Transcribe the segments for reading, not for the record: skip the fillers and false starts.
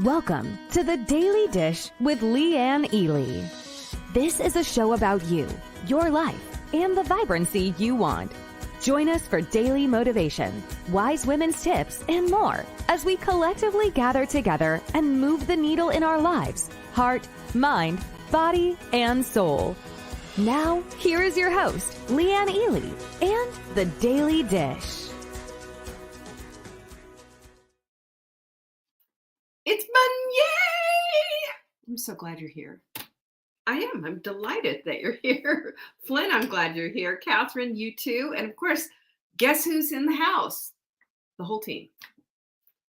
Welcome to the Daily Dish with Leanne Ely. This is a show about you, your life, and the vibrancy you want. Join us for daily motivation, wise women's tips, and more as we collectively gather together and move the needle in our lives, heart, mind, body, and soul. Now, here is your host, Leanne Ely, and the Daily Dish. It's fun! Yay! I'm so glad you're here. I am. I'm delighted that you're here. Flynn, I'm glad you're here. Catherine, you too. And of course, guess who's in the house? The whole team.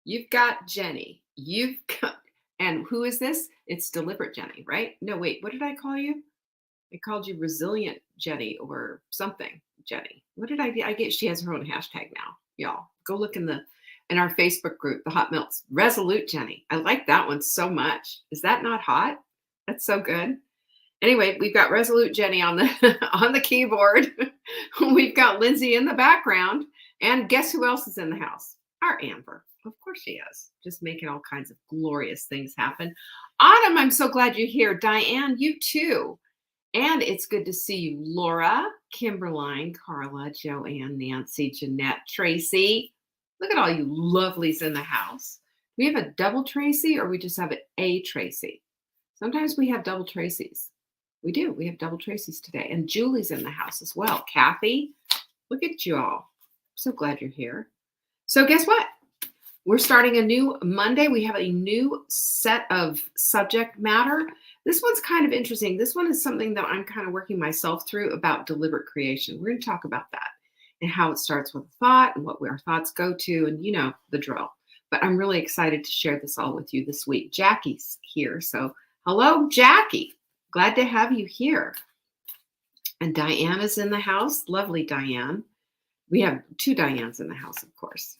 You've got Jenny. And who is this? It's Deliberate Jenny, right? No, wait, what did I call you? I called you Resilient Jenny or something, Jenny. What did I do? She has her own hashtag now. Y'all, go look in our Facebook group, the Hot Melts. Resolute Jenny. I like that one so much. Is that not hot? That's so good. Anyway, we've got Resolute Jenny on the keyboard. We've got Lindsay in the background. And guess who else is in the house? Our Amber. Of course she is. Just making all kinds of glorious things happen. Autumn, I'm so glad you're here. Diane, you too. And it's good to see you. Laura, Kimberline, Carla, Joanne, Nancy, Jeanette, Tracy. Look at all you lovelies in the house. We have a double Tracy or we just have a Tracy? Sometimes we have double Tracys. We do. We have double Tracys today. And Julie's in the house as well. Kathy, look at you all. So glad you're here. So guess what? We're starting a new Monday. We have a new set of subject matter. This one's kind of interesting. This one is something that I'm kind of working myself through about deliberate creation. We're going to talk about that and how it starts with a thought and what our thoughts go to, and you know the drill. But I'm really excited to share this all with you this week. Jackie's here. So hello, Jackie. Glad to have you here. And Diana's in the house. Lovely Diane. We have two Dianes in the house, of course.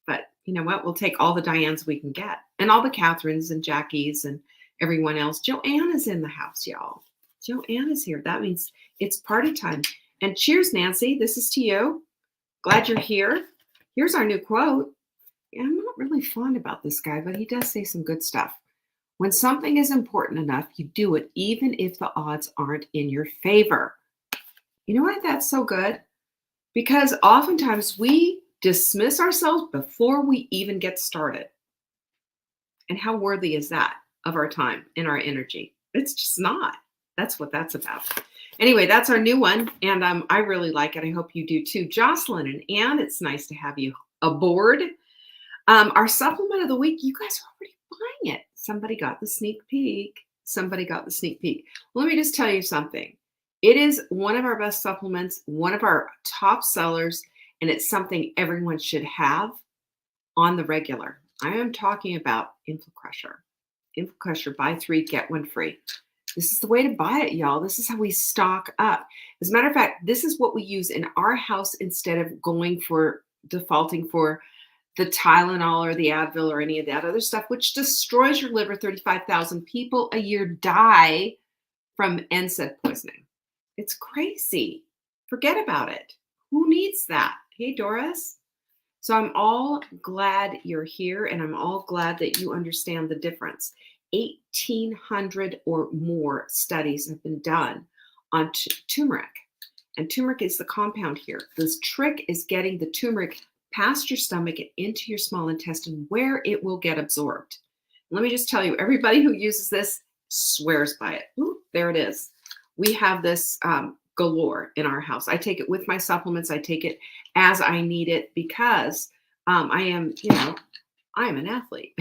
But you know what? We'll take all the Dianes we can get. And all the Catherines and Jackies and everyone else. Joanna's in the house, y'all. Joanna's here. That means it's party time. And cheers, Nancy. This is to you. Glad you're here. Here's our new quote. I'm not really fond about this guy, but he does say some good stuff. When something is important enough, you do it even if the odds aren't in your favor. You know what? That's so good. Because oftentimes we dismiss ourselves before we even get started. And how worthy is that of our time and our energy? It's just not. That's what that's about. Anyway, that's our new one, and I really like it. I hope you do too. Jocelyn and Ann, it's nice to have you aboard. Our supplement of the week, you guys are already buying it. Somebody got the sneak peek. Let me just tell you something. It is one of our best supplements, one of our top sellers, and it's something everyone should have on the regular. I am talking about InfoCrusher. InfoCrusher, buy 3, get 1 free. This is the way to buy it, y'all. This is how we stock up. As a matter of fact, this is what we use in our house instead of defaulting for the Tylenol or the Advil or any of that other stuff, which destroys your liver. 35,000 people a year die from NSAID poisoning. It's crazy. Forget about it. Who needs that? Hey, Doris. So I'm all glad you're here, and I'm all glad that you understand the difference. 1,800 or more studies have been done on turmeric. And turmeric is the compound here. This trick is getting the turmeric past your stomach and into your small intestine where it will get absorbed. Let me just tell you, everybody who uses this swears by it. Ooh, there it is. We have this galore in our house. I take it with my supplements. I take it as I need it because I am an athlete.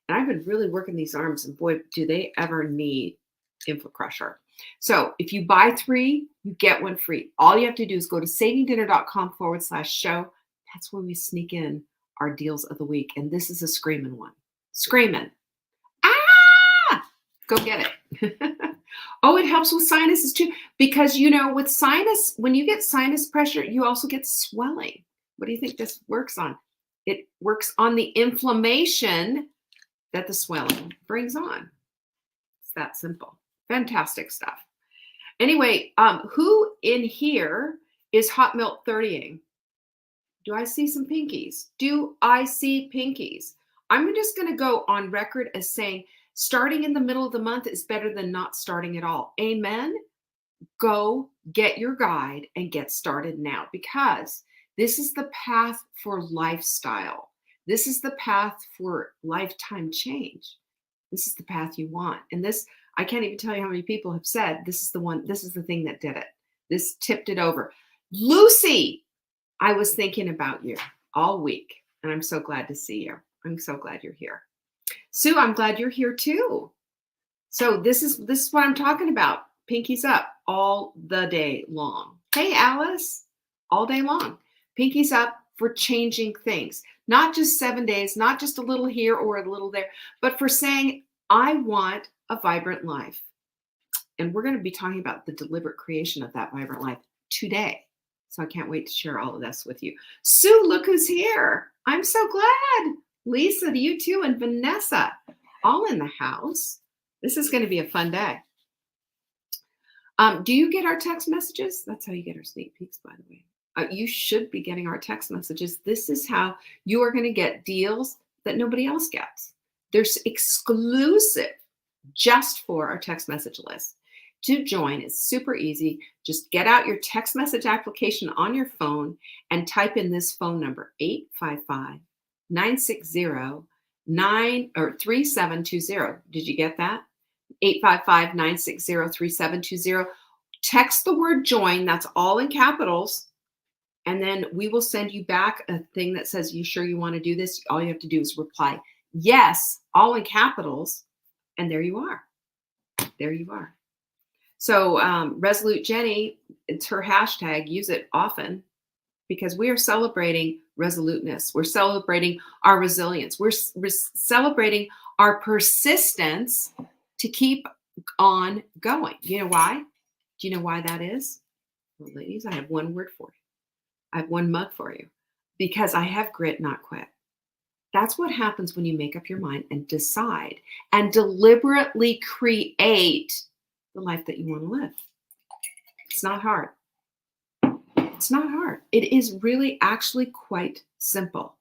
And I've been really working these arms, and boy, do they ever need InfoCrusher. So if you buy 3, you get 1 free. All you have to do is go to savingdinner.com/show. That's where we sneak in our deals of the week. And this is a screaming one. Screaming. Ah! Go get it. Oh, it helps with sinuses too. Because, with sinus, when you get sinus pressure, you also get swelling. What do you think this works on? It works on the inflammation that the swelling brings on. It's that simple. Fantastic stuff. Anyway, who in here is hot milk 30ing? Do I see some pinkies? Do I see pinkies? I'm just going to go on record as saying starting in the middle of the month is better than not starting at all. Amen. Go get your guide and get started now, because this is the path for lifestyle. This is the path for lifetime change. This is the path you want. And this, I can't even tell you how many people have said, this is the one, this is the thing that did it. This tipped it over. Lucy, I was thinking about you all week, and I'm so glad to see you. I'm so glad you're here. Sue, I'm glad you're here too. So this is what I'm talking about. Pinkies up all the day long. Hey, Alice, all day long. Pinkies up for changing things. Not just 7 days, not just a little here or a little there, but for saying, I want a vibrant life. And we're going to be talking about the deliberate creation of that vibrant life today. So I can't wait to share all of this with you. Sue, look who's here. I'm so glad. Lisa, you too, and Vanessa, all in the house. This is going to be a fun day. Do you get our text messages? That's how you get our sneak peeks, by the way. You should be getting our text messages. This is how you are going to get deals that nobody else gets. There's exclusive just for our text message list. To join, it's super easy. Just get out your text message application on your phone and type in this phone number, 855-960-3720. Did you get that? 855-960-3720. Text the word join. That's all in capitals. And then we will send you back a thing that says, you sure you want to do this? All you have to do is reply, yes, all in capitals. And there you are. There you are. So Resolute Jenny, it's her hashtag. Use it often, because we are celebrating resoluteness. We're celebrating our resilience. We're celebrating our persistence to keep on going. You know why? Do you know why that is? Well, ladies, I have one word for you. I have one mug for you. Because I have grit, not quit. That's what happens when you make up your mind and decide and deliberately create the life that you want to live. It's not hard. It's not hard. It is really actually quite simple.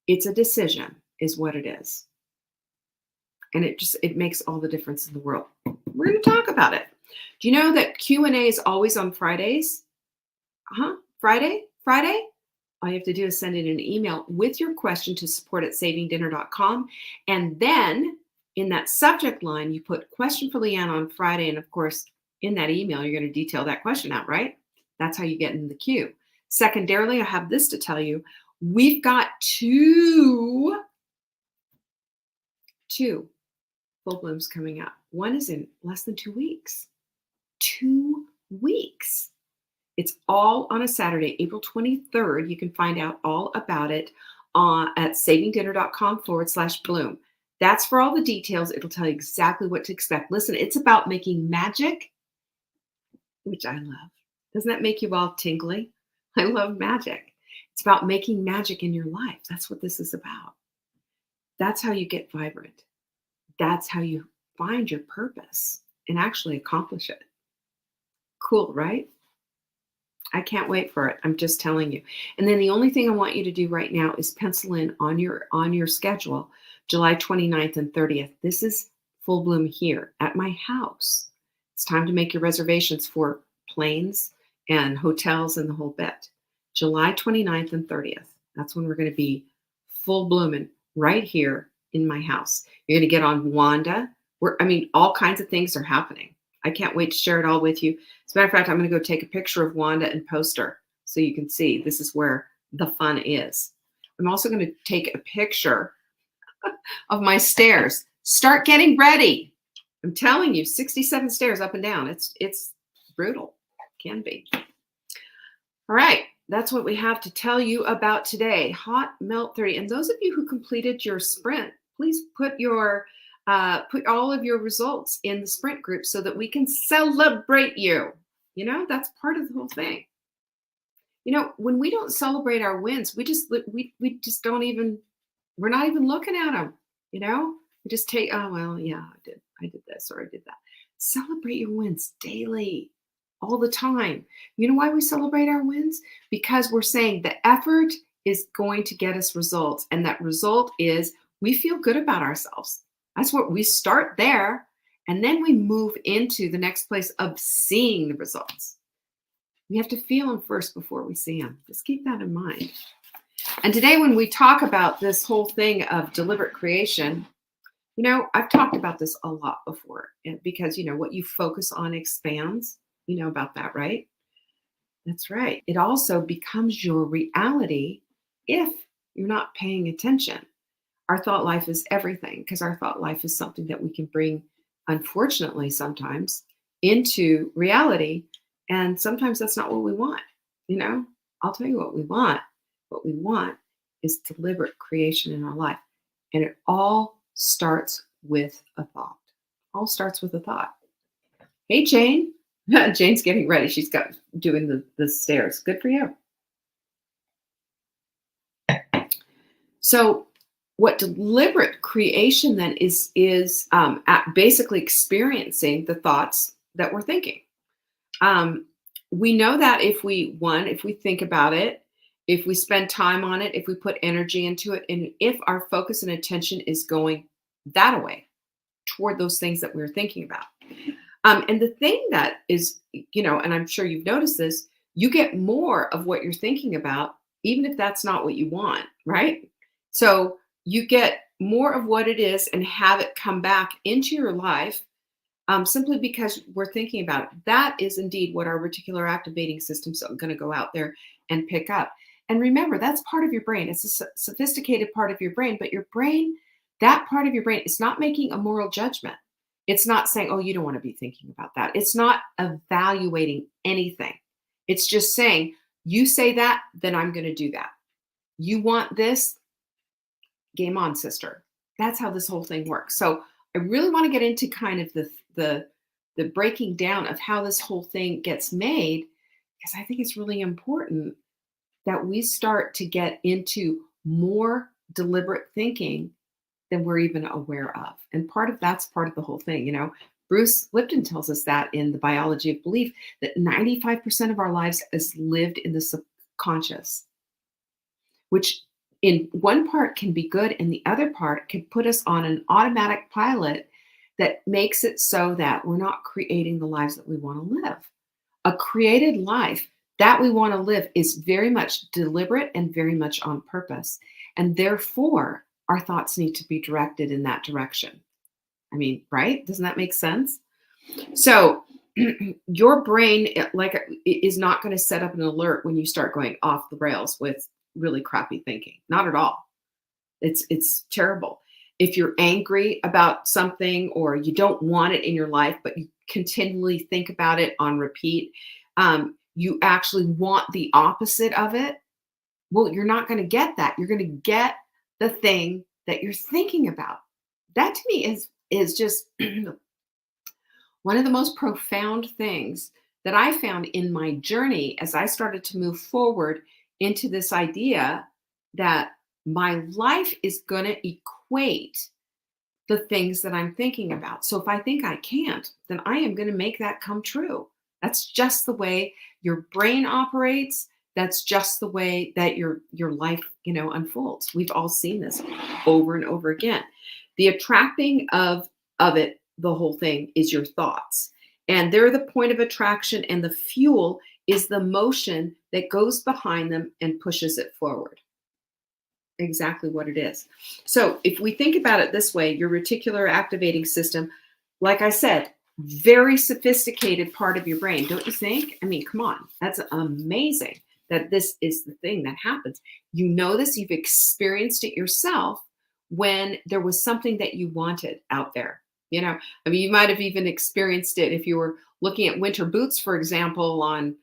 It's a decision, is what it is. And it makes all the difference in the world. We're going to talk about it. Do you know that Q&A is always on Fridays? Friday? All you have to do is send in an email with your question to support@savingdinner.com. And then in that subject line, you put question for Leanne on Friday. And of course, in that email, you're going to detail that question out, right? That's how you get in the queue. Secondarily, I have this to tell you. We've got two full blooms coming up. One is in less than 2 weeks. 2 weeks. It's all on a Saturday, April 23rd. You can find out all about it at savingdinner.com/bloom. That's for all the details. It'll tell you exactly what to expect. Listen, it's about making magic, which I love. Doesn't that make you all tingly? I love magic. It's about making magic in your life. That's what this is about. That's how you get vibrant. That's how you find your purpose and actually accomplish it. Cool, right? I can't wait for it. I'm just telling you. And then the only thing I want you to do right now is pencil in on your schedule, July 29th and 30th. This is full bloom here at my house. It's time to make your reservations for planes and hotels and the whole bit. July 29th and 30th. That's when we're going to be full blooming right here in my house. You're going to get on Wanda. All kinds of things are happening. I can't wait to share it all with you. As a matter of fact, I'm going to go take a picture of Wanda and post her so you can see this is where the fun is. I'm also going to take a picture of my stairs. Start getting ready. I'm telling you, 67 stairs up and down. It's brutal. Can be. All right. That's what we have to tell you about today. Hot Melt 30. And those of you who completed your sprint, please put all of your results in the sprint group so that we can celebrate you. You know, that's part of the whole thing. You know, when we don't celebrate our wins, we just don't even, we're not even looking at them. You know, we just take, oh, well, yeah, I did this or I did that. Celebrate your wins daily, all the time. You know why we celebrate our wins? Because we're saying the effort is going to get us results. And that result is we feel good about ourselves. That's what we start there. And then we move into the next place of seeing the results. We have to feel them first before we see them. Just keep that in mind. And today, when we talk about this whole thing of deliberate creation, I've talked about this a lot before because, what you focus on expands. You know about that, right? That's right. It also becomes your reality if you're not paying attention. Our thought life is everything because our thought life is something that we can bring, unfortunately, sometimes into reality. And sometimes that's not what we want. I'll tell you what we want. What we want is deliberate creation in our life. And it all starts with a thought. All starts with a thought. Hey, Jane. Jane's getting ready. She's doing the stairs. Good for you. So what deliberate creation then is at basically experiencing the thoughts that we're thinking. We know that if we think about it, if we spend time on it, if we put energy into it, and if our focus and attention is going that way toward those things that we're thinking about. And the thing that is, and I'm sure you've noticed this, you get more of what you're thinking about, even if that's not what you want, right? So you get more of what it is and have it come back into your life simply because we're thinking about it. That is indeed what our reticular activating system's going to go out there and pick up. And remember, that's part of your brain. It's a sophisticated part of your brain, but your brain, that part of your brain is not making a moral judgment. It's not saying, oh, you don't want to be thinking about that. It's not evaluating anything. It's just saying, you say that, then I'm going to do that. You want this? Game on, sister. That's how this whole thing works. So I really want to get into kind of the breaking down of how this whole thing gets made, because I think it's really important that we start to get into more deliberate thinking than we're even aware of. And that's part of the whole thing. Bruce Lipton tells us that in The Biology of Belief, that 95% of our lives is lived in the subconscious, which in one part can be good and the other part can put us on an automatic pilot that makes it so that we're not creating the lives that we want to live. A created life that we want to live is very much deliberate and very much on purpose. And therefore, our thoughts need to be directed in that direction. I mean, right? Doesn't that make sense? So your brain is not going to set up an alert when you start going off the rails with really crappy thinking. Not at all. It's terrible. If you're angry about something or you don't want it in your life, but you continually think about it on repeat, you actually want the opposite of it, well, you're not going to get that. You're going to get the thing that you're thinking about. That to me is just one of the most profound things that I found in my journey as I started to move forward into this idea that my life is going to equate the things that I'm thinking about. So if I think I can't, then I am going to make that come true. That's just the way your brain operates. That's just the way that your life, unfolds. We've all seen this over and over again. The attracting of it, the whole thing, is your thoughts. And they're the point of attraction, and the fuel is the motion that goes behind them and pushes it forward. Exactly what it is. So if we think about it this way, your reticular activating system, like I said, very sophisticated part of your brain, don't you think? I mean, come on, that's amazing that this is the thing that happens. You know this, you've experienced it yourself when there was something that you wanted out there. I mean, you might have even experienced it if you were looking at winter boots, for example, on,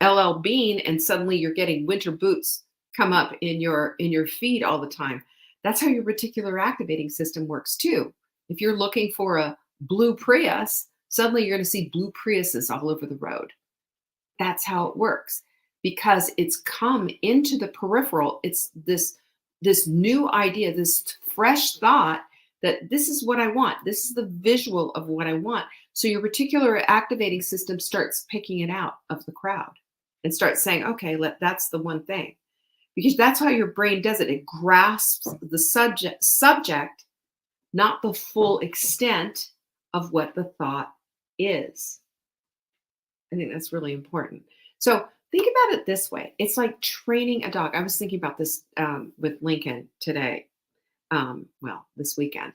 LL Bean, and suddenly you're getting winter boots come up in your feed all the time. That's how your reticular activating system works too. If you're looking for a blue Prius, suddenly you're going to see blue Priuses all over the road. That's how it works, because it's come into the peripheral. It's this new idea, this fresh thought that this is what I want. This is the visual of what I want. So your reticular activating system starts picking it out of the crowd and starts saying, okay, that's the one thing. because that's how your brain does it. It grasps the subject, not the full extent of what the thought is. I think that's really important. So think about it this way. It's like training a dog. I was thinking about this with Lincoln today. This weekend.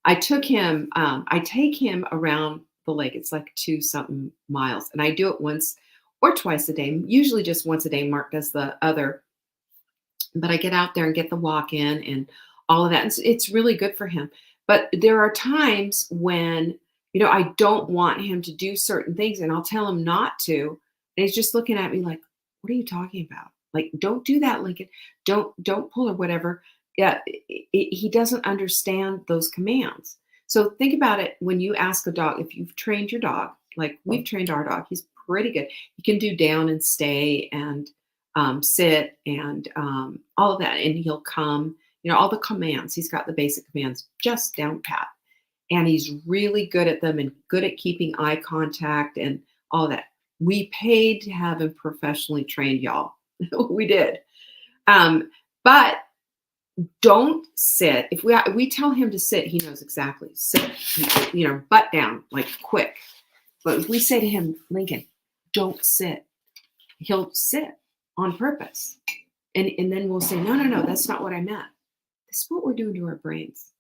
I take him around the lake. It's like 2 something miles. And I do it once or twice a day, usually just once a day. Mark does the other. But I get out there and get the walk in and all of that. It's really good for him. But there are times when, I don't want him to do certain things and I'll tell him not to. And he's just looking at me like, what are you talking about? Like, don't do that, Lincoln. Don't pull or whatever. Yeah, he doesn't understand those commands. So think about it when you ask a dog, if you've trained your dog, like we've trained our dog, he's pretty good. He can do down and stay and sit and all of that. And he'll come, all the commands. He's got the basic commands, just down pat. And he's really good at them and good at keeping eye contact and all that. We paid to have him professionally trained, y'all. We did. But don't sit. If we tell him to sit, he knows exactly. Sit, butt down, like quick. But if we say to him, Lincoln, don't sit, he'll sit on purpose. And then we'll say, no, that's not what I meant. This is what we're doing to our brains.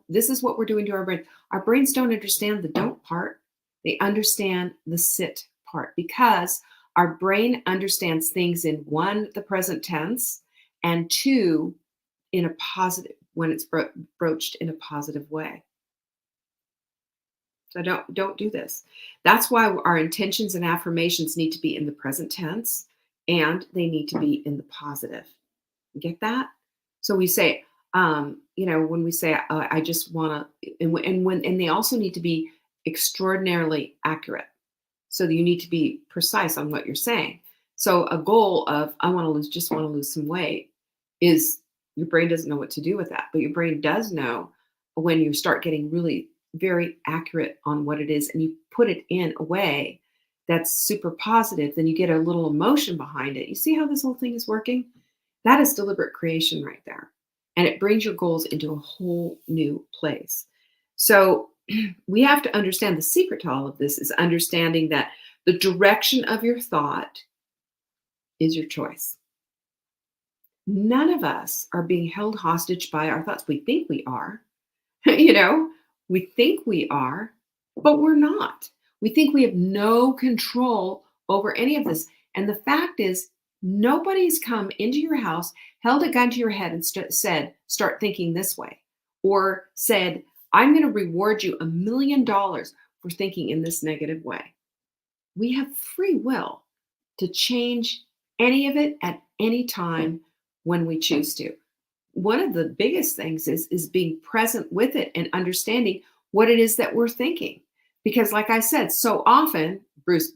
This is what we're doing to our brains. Our brains don't understand the don't part. They understand the sit part because our brain understands things in 1, the present tense, and 2, in a positive, when it's broached in a positive way. So don't do this. That's why our intentions and affirmations need to be in the present tense and they need to be in the positive. You get that? So we say, when we say, I just want to, and they also need to be extraordinarily accurate. So you need to be precise on what you're saying. So a goal of, I want to lose some weight is, your brain doesn't know what to do with that, but your brain does know when you start getting really very accurate on what it is and you put it in a way that's super positive, then you get a little emotion behind it. You see how this whole thing is working? That is deliberate creation right there. And it brings your goals into a whole new place. So we have to understand the secret to all of this is understanding that the direction of your thought is your choice. None of us are being held hostage by our thoughts. We think we are, we think we are, but we're not. We think we have no control over any of this. And the fact is, nobody's come into your house, held a gun to your head and said, start thinking this way, or said, I'm going to reward you $1 million for thinking in this negative way. We have free will to change any of it at any time when we choose to. One of the biggest things is being present with it and understanding what it is that we're thinking. Because like I said, so often, Bruce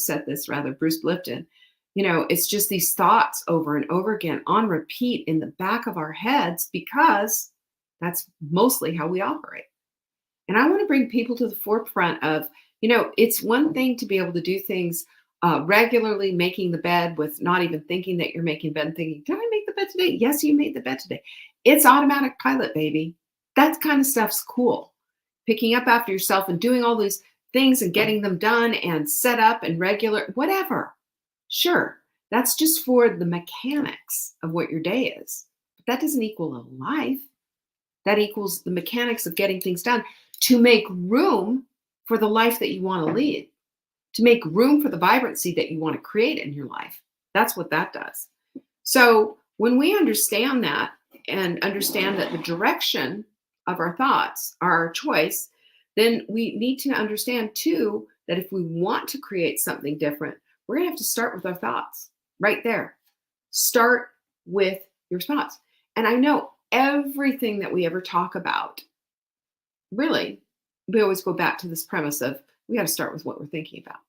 said this rather, Bruce Lipton, it's just these thoughts over and over again on repeat in the back of our heads because that's mostly how we operate. And I want to bring people to the forefront of, it's one thing to be able to do things regularly, making the bed with not even thinking that you're making bed and thinking, did I make the bed today? Yes, you made the bed today. It's automatic pilot, baby. That kind of stuff's cool. Picking up after yourself and doing all these things and getting them done and set up and regular, whatever. Sure, that's just for the mechanics of what your day is. But that doesn't equal a life. That equals the mechanics of getting things done to make room for the life that you want to lead, to make room for the vibrancy that you want to create in your life. That's what that does. So when we understand that and understand that the direction of our thoughts are our choice, then we need to understand too that if we want to create something different, we're going to have to start with our thoughts right there. Start with your thoughts. And I know everything that we ever talk about, really, we always go back to this premise of we got to start with what we're thinking about.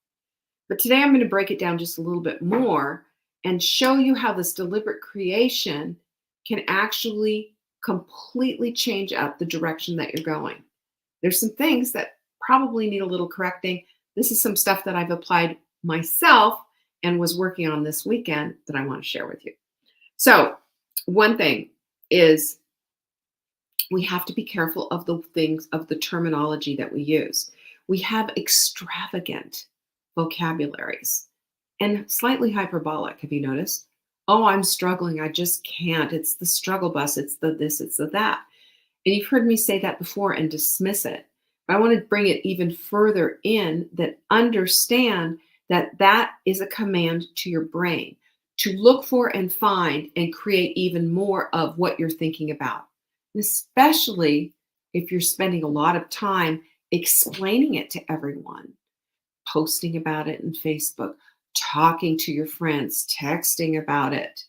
But today I'm going to break it down just a little bit more and show you how this deliberate creation can actually completely change up the direction that you're going. There's some things that probably need a little correcting. This is some stuff that I've applied myself and was working on this weekend that I want to share with you. So one thing is we have to be careful of the things, of the terminology that we use. We have extravagant vocabularies and slightly hyperbolic. Have you noticed? Oh, I'm struggling. I just can't. It's the struggle bus. It's the this, it's the that. And you've heard me say that before and dismiss it. But I want to bring it even further in, that understand that that is a command to your brain to look for and find and create even more of what you're thinking about. Especially if you're spending a lot of time explaining it to everyone, posting about it in Facebook, talking to your friends, texting about it,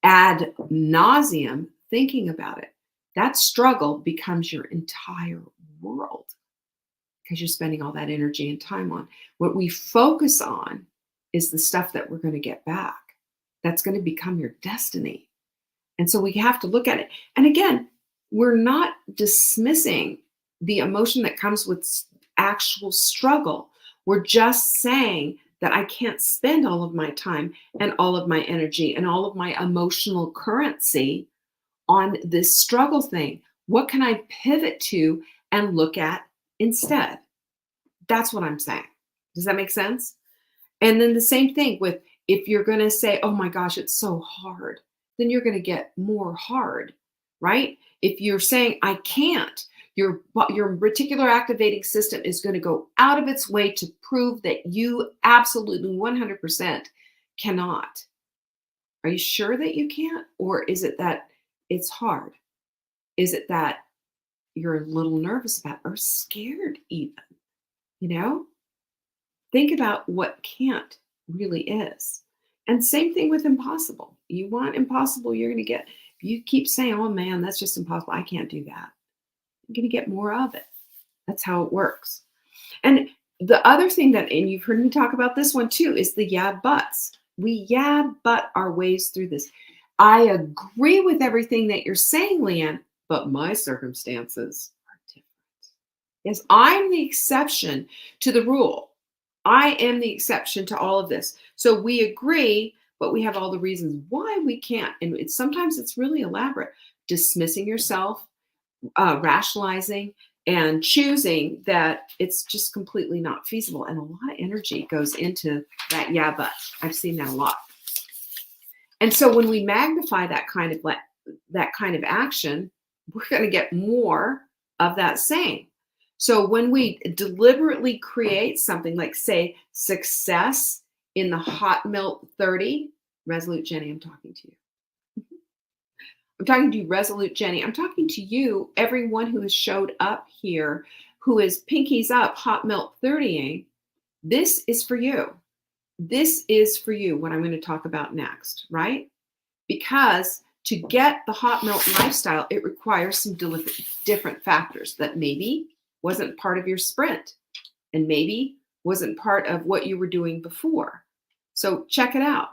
ad nauseum, thinking about it. That struggle becomes your entire world because you're spending all that energy and time on. What we focus on is the stuff that we're going to get back. That's going to become your destiny. And so we have to look at it. And again, we're not dismissing the emotion that comes with actual struggle. We're just saying that I can't spend all of my time and all of my energy and all of my emotional currency on this struggle thing. What can I pivot to and look at instead? That's what I'm saying. Does that make sense? And then the same thing with, if you're going to say, oh my gosh, it's so hard, then you're going to get more hard, right? If you're saying, I can't, your reticular activating system is going to go out of its way to prove that you absolutely 100% cannot. Are you sure that you can't? Or is it that it's hard? Is it that you're a little nervous about or scared even? You know, think about what can't really is. And same thing with impossible. You want impossible, you're going to get, if you keep saying, oh man, that's just impossible, I can't do that, you're going to get more of it. That's how it works. And the other thing that, and you've heard me talk about this one too, is the yeah buts. We yeah but our ways through this. I agree with everything that you're saying, Leanne, but my circumstances are different. Yes, I'm the exception to the rule. I am the exception to all of this. So we agree, but we have all the reasons why we can't. And sometimes it's really elaborate. Dismissing yourself, rationalizing, and choosing that it's just completely not feasible. And a lot of energy goes into that yeah, but. I've seen that a lot. And so when we magnify that kind of action, we're going to get more of that same. So when we deliberately create something like, say, success in the hot milk 30, Resolute Jenny, I'm talking to you. I'm talking to you, Resolute Jenny. I'm talking to you, everyone who has showed up here, who is pinkies up, hot milk 30ing. This is for you. This is for you, what I'm going to talk about next, right? Because to get the hot milk lifestyle, it requires some different factors that maybe wasn't part of your sprint and maybe wasn't part of what you were doing before. So check it out.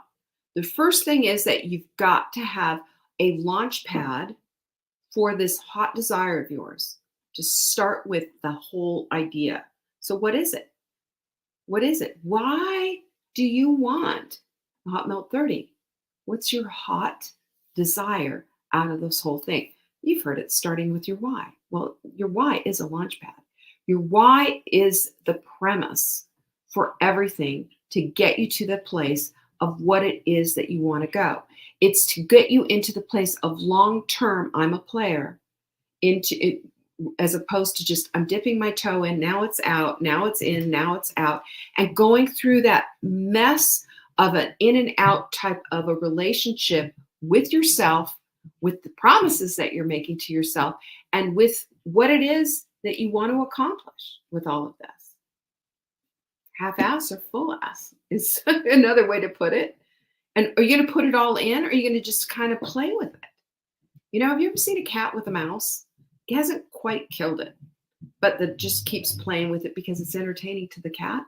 The first thing is that you've got to have a launch pad for this hot desire of yours. Just start with the whole idea. So what is it? What is it? Why do you want the hot milk 30? What's your hot desire out of this whole thing? You've heard it, starting with your why. Well, your why is a launch pad. Your why is the premise for everything to get you to the place of what it is that you want to go. It's to get you into the place of long-term, I'm a player, into it, as opposed to just, I'm dipping my toe in, now it's out, now it's in, now it's out, and going through that mess of an in and out type of a relationship with yourself, with the promises that you're making to yourself, and with what it is that you want to accomplish with all of this. Half-ass or full-ass is another way to put it. And are you going to put it all in, or are you going to just kind of play with it? You know, have you ever seen a cat with a mouse? It hasn't quite killed it, but that just keeps playing with it because it's entertaining to the cat.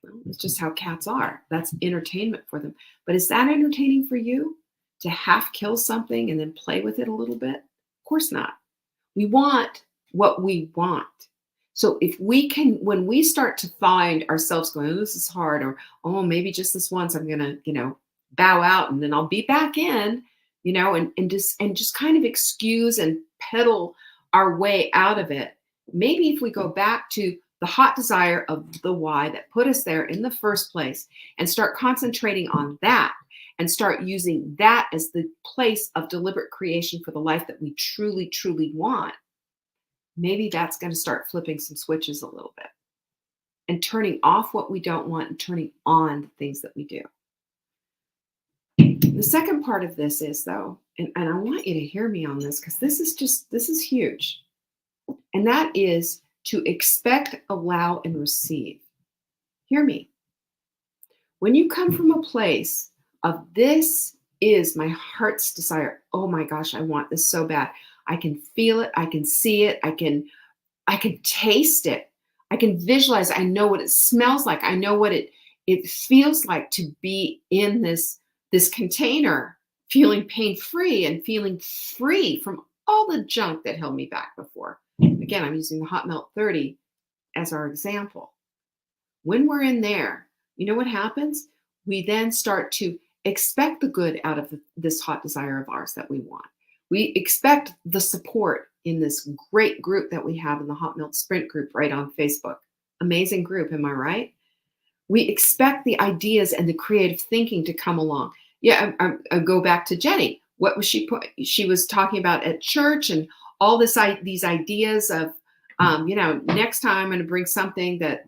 Well, it's just how cats are. That's entertainment for them. But is that entertaining for you, to half kill something and then play with it a little bit? Of course not. We want what we want. So if we can, when we start to find ourselves going, oh, this is hard, or, oh, maybe just this once I'm going to, bow out and then I'll be back in, and just kind of excuse and pedal our way out of it. Maybe if we go back to the hot desire of the why that put us there in the first place and start concentrating on that and start using that as the place of deliberate creation for the life that we truly, truly want, maybe that's going to start flipping some switches a little bit and turning off what we don't want and turning on the things that we do. The second part of this is, though, and I want you to hear me on this because this is huge. And that is to expect, allow, and receive. Hear me. When you come from a place of this is my heart's desire. Oh my gosh, I want this so bad. I can feel it. I can see it. I can taste it. I can visualize. I know what it smells like. I know what it feels like to be in this container, feeling pain-free and feeling free from all the junk that held me back before. Again, I'm using the Hot Melt 30 as our example. When we're in there, you know what happens? We then start to expect the good out of this hot desire of ours that we want. We expect the support in this great group that we have in the Hot Melt Sprint group right on Facebook. Amazing group, am I right? We expect the ideas and the creative thinking to come along. Yeah, I go back to Jenny. What was she put? She was talking about at church and all these ideas of, next time I'm going to bring something that,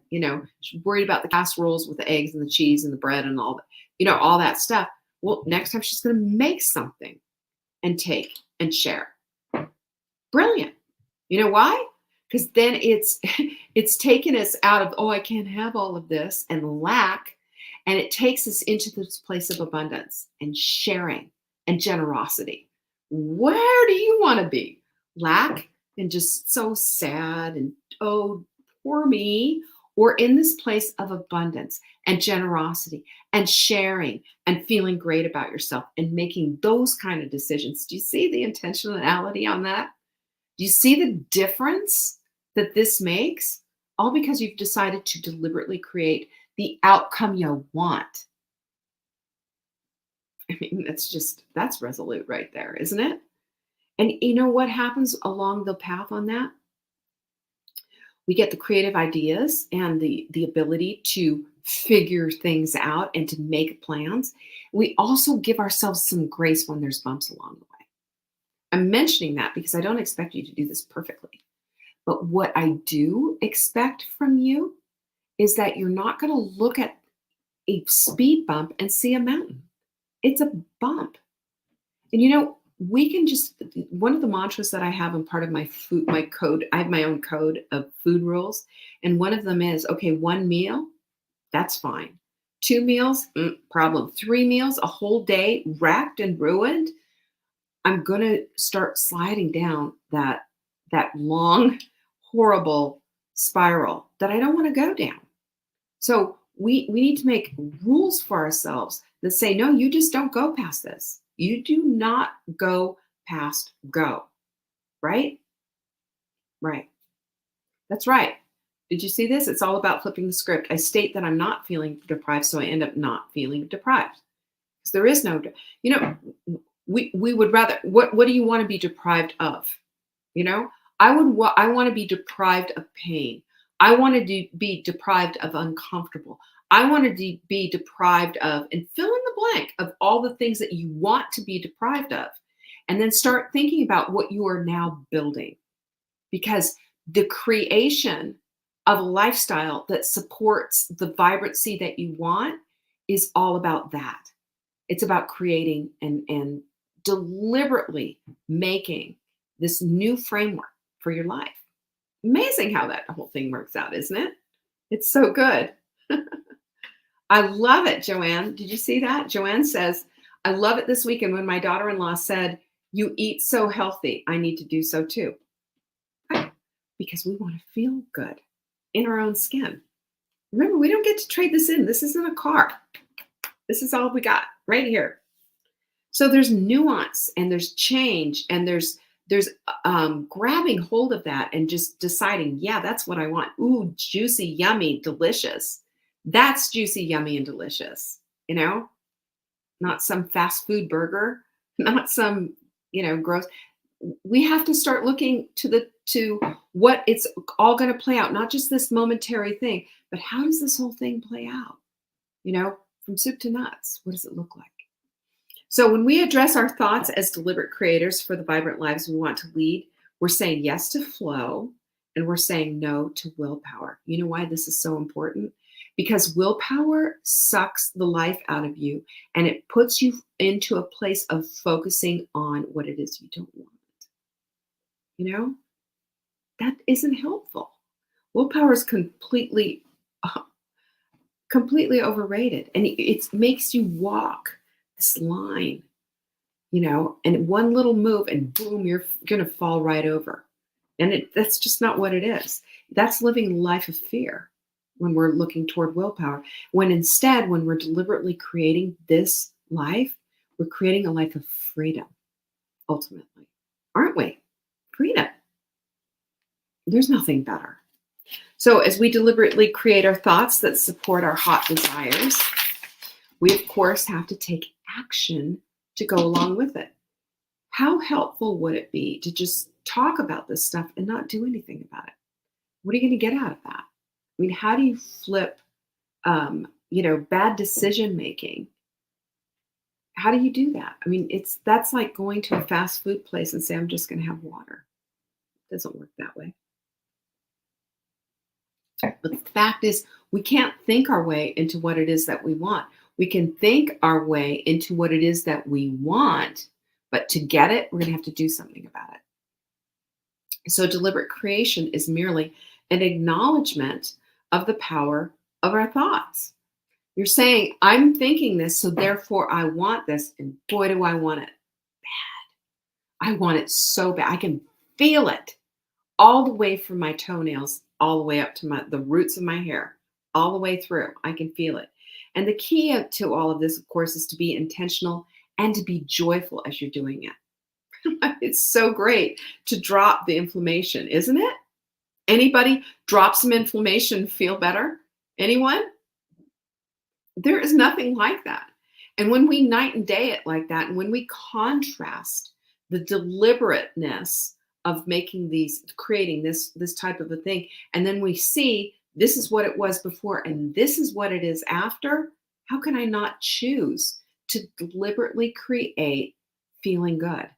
she's worried about the casseroles with the eggs and the cheese and the bread and all that, all that stuff. Well, next time she's going to make something and take and share. Brilliant. You know why? Because then it's taken us out of, I can't have all of this and lack. And it takes us into this place of abundance and sharing and generosity. Where do you want to be? Lack and just so sad and, oh, poor me, or in this place of abundance and generosity and sharing and feeling great about yourself and making those kind of decisions. Do you see the intentionality on that? Do you see the difference that this makes? All because you've decided to deliberately create the outcome you want. I mean, that's resolute right there, isn't it? And you know what happens along the path on that? We get the creative ideas and the ability to figure things out and to make plans. We also give ourselves some grace when there's bumps along the way. I'm mentioning that because I don't expect you to do this perfectly. But what I do expect from you is that you're not going to look at a speed bump and see a mountain. It's a bump. And we can one of the mantras that I have in part of my code, I have my own code of food rules. And one of them is, okay, 1 meal, that's fine. 2 meals, problem. 3 meals, a whole day wrecked and ruined. I'm going to start sliding down that long, horrible spiral that I don't want to go down. So we need to make rules for ourselves that say, no, you just don't go past this. You do not go past go. Right? Right. That's right. Did you see this? It's all about flipping the script. I state that I'm not feeling deprived, so I end up not feeling deprived. Because there is no, we would rather, what do you want to be deprived of? I want to be deprived of pain. I want to be deprived of uncomfortable. I want to be deprived of, and fill in the blank of all the things that you want to be deprived of. And then start thinking about what you are now building. Because the creation of a lifestyle that supports the vibrancy that you want is all about that. It's about creating and deliberately making this new framework for your life. Amazing how that whole thing works out, isn't it? It's so good. I love it, Joanne. Did you see that? Joanne says, I love it this weekend when my daughter-in-law said, you eat so healthy. I need to do so too. Right? Because we want to feel good in our own skin. Remember, we don't get to trade this in. This isn't a car. This is all we got right here. So there's nuance and there's change and there's grabbing hold of that and just deciding, yeah, that's what I want. Ooh, juicy, yummy, delicious. That's juicy, yummy, and delicious, not some fast food burger, not some, gross. We have to start looking to what it's all going to play out, not just this momentary thing, but how does this whole thing play out? From soup to nuts, what does it look like? So when we address our thoughts as deliberate creators for the vibrant lives we want to lead, we're saying yes to flow and we're saying no to willpower. You know why this is so important? Because willpower sucks the life out of you and it puts you into a place of focusing on what it is you don't want. That isn't helpful. Willpower is completely overrated. And it makes you walk this line, and one little move and boom, you're going to fall right over. And that's just not what it is. That's living a life of fear when we're looking toward willpower. When instead, when we're deliberately creating this life, we're creating a life of freedom, ultimately. Aren't we? Freedom. There's nothing better. So as we deliberately create our thoughts that support our hot desires, we, of course, have to take action to go along with it. How helpful would it be to just talk about this stuff and not do anything about it? What are you going to get out of that? I mean, how do you flip, bad decision making? How do you do that? I mean, that's like going to a fast food place and say, I'm just going to have water. It doesn't work that way. But the fact is, we can't think our way into what it is that we want. We can think our way into what it is that we want, but to get it, we're going to have to do something about it. So deliberate creation is merely an acknowledgement of the power of our thoughts. You're saying, I'm thinking this, so therefore I want this, and boy, do I want it bad. I want it so bad. I can feel it all the way from my toenails, all the way up to the roots of my hair, all the way through. I can feel it. And the key to all of this, of course, is to be intentional and to be joyful as you're doing it. It's so great to drop the inflammation, isn't it? Anybody drop some inflammation, feel better? Anyone? There is nothing like that. And when we night and day it like that, and when we contrast the deliberateness of creating this type of a thing, and then we see this is what it was before and this is what it is after, how can I not choose to deliberately create feeling good?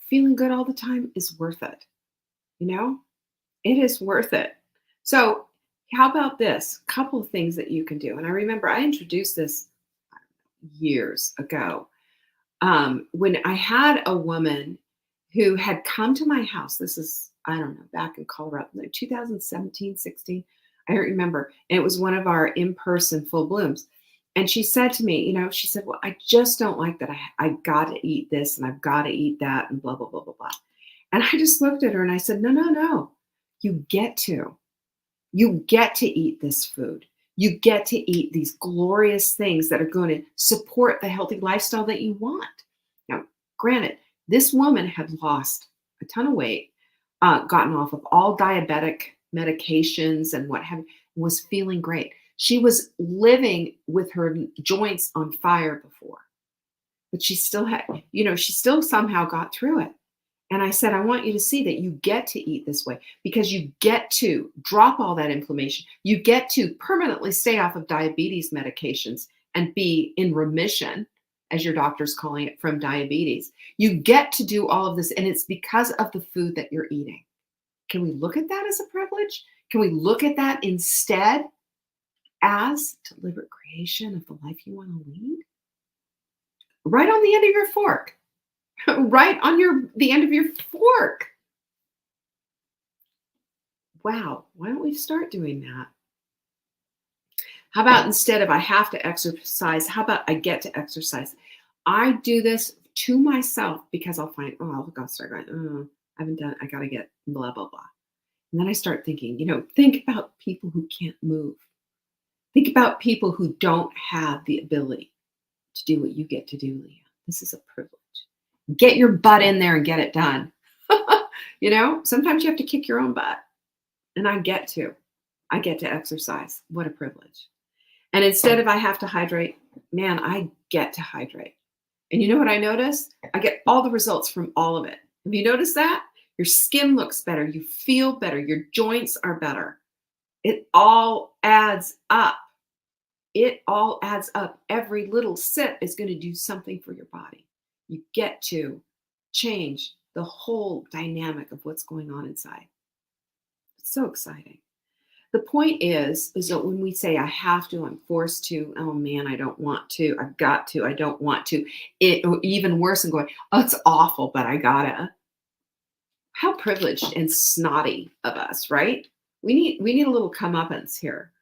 Feeling good all the time is worth it. It is worth it. So how about this? Couple of things that you can do. And I remember I introduced this years ago when I had a woman who had come to my house. This is, I don't know, back in Colorado, like 2017, 16. I don't remember. And it was one of our in-person full blooms. And she said to me, she said, well, I just don't like that. I got to eat this and I've got to eat that and blah, blah, blah, blah, blah. And I just looked at her and I said, no. You get to eat this food. You get to eat these glorious things that are going to support the healthy lifestyle that you want. Now, granted, this woman had lost a ton of weight, gotten off of all diabetic medications and what have you, and was feeling great. She was living with her joints on fire before, but she still had, she still somehow got through it. And I said, I want you to see that you get to eat this way because you get to drop all that inflammation. You get to permanently stay off of diabetes medications and be in remission, as your doctor's calling it, from diabetes. You get to do all of this, and it's because of the food that you're eating. Can we look at that as a privilege? Can we look at that instead as deliberate creation of the life you want to lead? Right on the end of your fork. Right on the end of your fork. Wow, why don't we start doing that? How about instead of I have to exercise, how about I get to exercise? I do this to myself because I'll find, I'll start going, I haven't done, I got to get blah, blah, blah. And then I start thinking, think about people who can't move. Think about people who don't have the ability to do what you get to do, Leah. This is a privilege. Get your butt in there and get it done. Sometimes you have to kick your own butt. And I get to exercise. What a privilege. And instead of I have to hydrate, man, I get to hydrate. And you know what I notice? I get all the results from all of it. Have you noticed that? Your skin looks better. You feel better. Your joints are better. It all adds up. It all adds up. Every little sip is going to do something for your body. You get to change the whole dynamic of what's going on inside. It's so exciting. The point is that when we say, I have to, I'm forced to, oh man, I don't want to, I've got to, I don't want to, or even worse than going, oh, it's awful, but I gotta. How privileged and snotty of us, right? We need a little comeuppance here.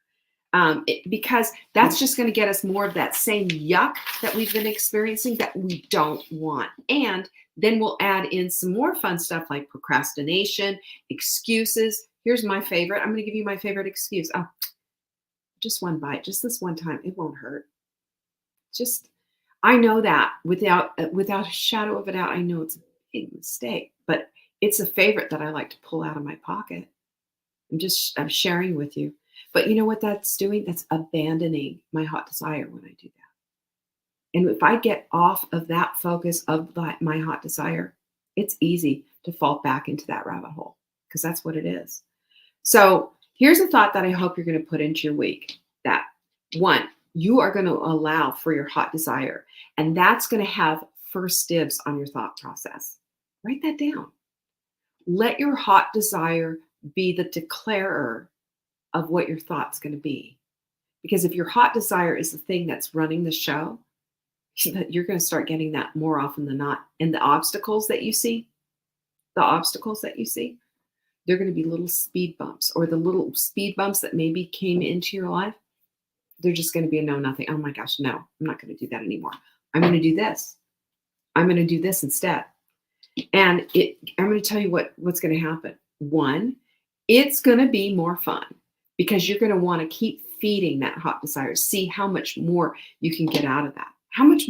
Because that's just going to get us more of that same yuck that we've been experiencing that we don't want. And then we'll add in some more fun stuff like procrastination, excuses. Here's my favorite. I'm going to give you my favorite excuse. Oh, just one bite, just this one time. It won't hurt. I know that without a shadow of a doubt, I know it's a big mistake, but it's a favorite that I like to pull out of my pocket. I'm sharing with you. But you know what that's doing? That's abandoning my hot desire when I do that. And if I get off of that focus of my hot desire, it's easy to fall back into that rabbit hole because that's what it is. So here's a thought that I hope you're going to put into your week. That one, you are going to allow for your hot desire, and that's going to have first dibs on your thought process. Write that down. Let your hot desire be the declarer of what your thought's going to be. Because if your hot desire is the thing that's running the show, you're going to start getting that more often than not. And the obstacles that you see, they're going to be little speed bumps, or the little speed bumps that maybe came into your life. They're just going to be a no, nothing. Oh my gosh, no, I'm not going to do that anymore. I'm going to do this. I'm going to do this instead. And I'm going to tell you what's going to happen. One, it's going to be more fun because you're going to want to keep feeding that hot desire. See how much more you can get out of that. How much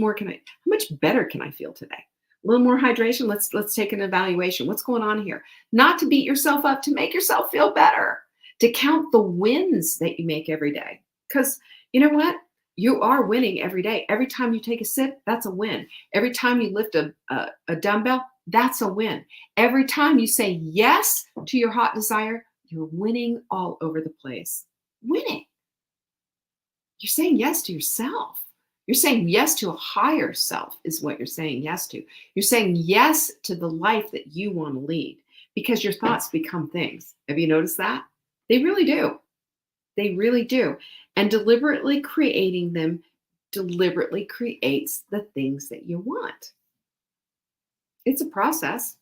better can I feel today? A little more hydration. Let's take an evaluation. What's going on here? Not to beat yourself up, to make yourself feel better, to count the wins that you make every day. Because you know what? You are winning every day. Every time you take a sip, that's a win. Every time you lift a dumbbell, that's a win. Every time you say yes to your hot desire, you're winning all over the place. Winning. You're saying yes to yourself. You're saying yes to a higher self is what you're saying yes to. You're saying yes to the life that you want to lead because your thoughts become things. Have you noticed that? They really do. They really do. And deliberately creating them deliberately creates the things that you want. It's a process.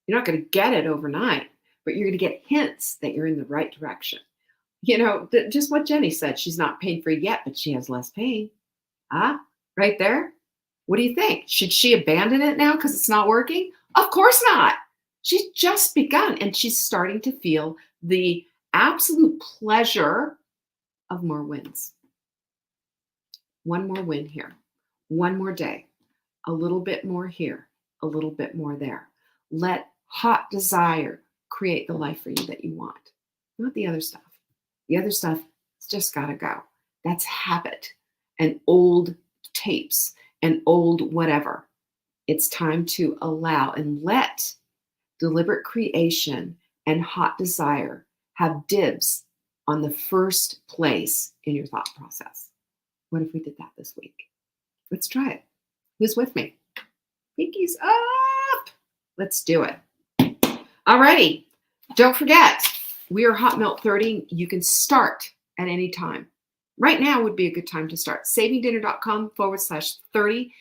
You're not going to get it overnight, but you're going to get hints that you're in the right direction. You know, just what Jenny said, she's not pain-free yet, but she has less pain. Right there. What do you think? Should she abandon it now because it's not working? Of course not. She's just begun and she's starting to feel the absolute pleasure of more wins. One more win here. One more day. A little bit more here. A little bit more there. Let hot desire create the life for you that you want. Not the other stuff. The other stuff has just got to go. That's habit and old tapes and old whatever. It's time to allow and let deliberate creation and hot desire have dibs on the first place in your thought process. What if we did that this week? Let's try it. Who's with me? Pinkies up. Let's do it. All righty. Don't forget, we are Hot Melt 30. You can start at any time. Right now would be a good time to start. savingdinner.com/30, THIRTY,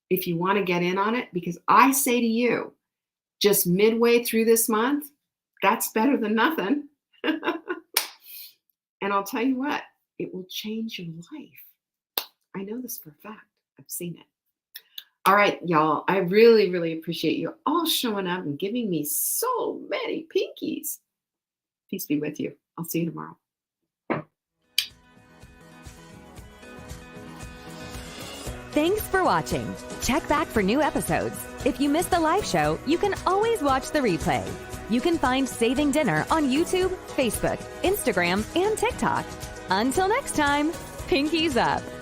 if you want to get in on it, because I say to you, just midway through this month, that's better than nothing. And I'll tell you what, it will change your life. I know this for a fact. I've seen it. All right, y'all, I really, really appreciate you all showing up and giving me so many pinkies. Peace be with you. I'll see you tomorrow. Thanks for watching. Check back for new episodes. If you missed the live show, you can always watch the replay. You can find Saving Dinner on YouTube, Facebook, Instagram, and TikTok. Until next time. Pinkies up.